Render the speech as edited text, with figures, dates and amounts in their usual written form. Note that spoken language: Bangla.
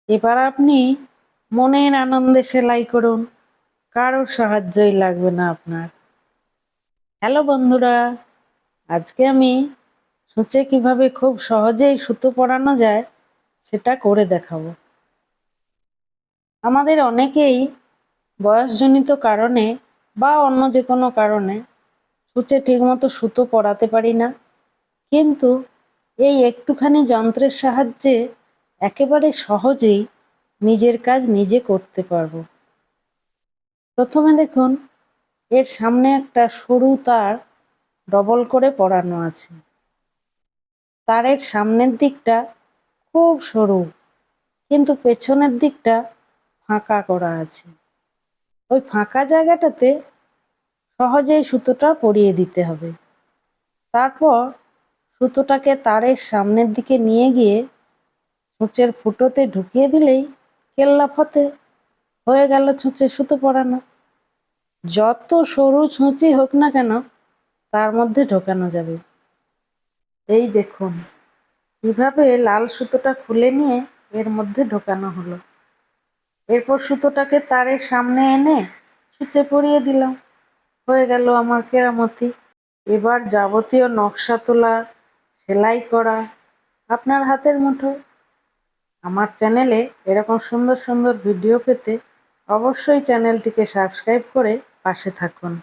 এবার আপনি মনের আনন্দে সেলাই করুন, কারোর সাহায্যই লাগবে না আপনার। হ্যালো বন্ধুরা, আজকে আমি সূচে কিভাবে খুব সহজেই সুতো পরানো যায় সেটা করে দেখাবো। আমাদের অনেকেই বয়সজনিত কারণে বা অন্য যে কোনো কারণে সূচে ঠিকমতো সুতো পরাতে পারি না, কিন্তু এই একটুখানি যন্ত্রের সাহায্যে একেবারে সহজেই নিজের কাজ নিজে করতে পারবো। প্রথমে দেখুন, এর সামনে একটা সরু তার ডবল করে পরানো আছে। তারের সামনের দিকটা খুব সরু, কিন্তু পেছনের দিকটা ফাঁকা করা আছে। ওই ফাঁকা জায়গাটাতে সহজেই সুতোটা পরিয়ে দিতে হবে। তারপর সুতোটাকে তারের সামনের দিকে নিয়ে গিয়ে ছুঁচের ফুটোতে ঢুকিয়ে দিলেই কেল্লা ফতে, হয়ে গেল ছুঁচে সুতো পরানো। যত সরু ছুঁচি হোক না কেন তার মধ্যে ঢোকানো যাবে। এই দেখুন, কিভাবে লাল সুতোটা খুলে নিয়ে এর মধ্যে ঢোকানো হলো। এরপর সুতোটাকে তারের সামনে এনে সূচে পরিয়ে দিলাম, হয়ে গেল আমার কেরামতি। এবার যাবতীয় নকশা তোলা, সেলাই করা আপনার হাতের মুঠোয়। আমার চ্যানেলে এরকম সুন্দর সুন্দর ভিডিও পেতে অবশ্যই চ্যানেলটিকে সাবস্ক্রাইব করে পাশে থাকুন।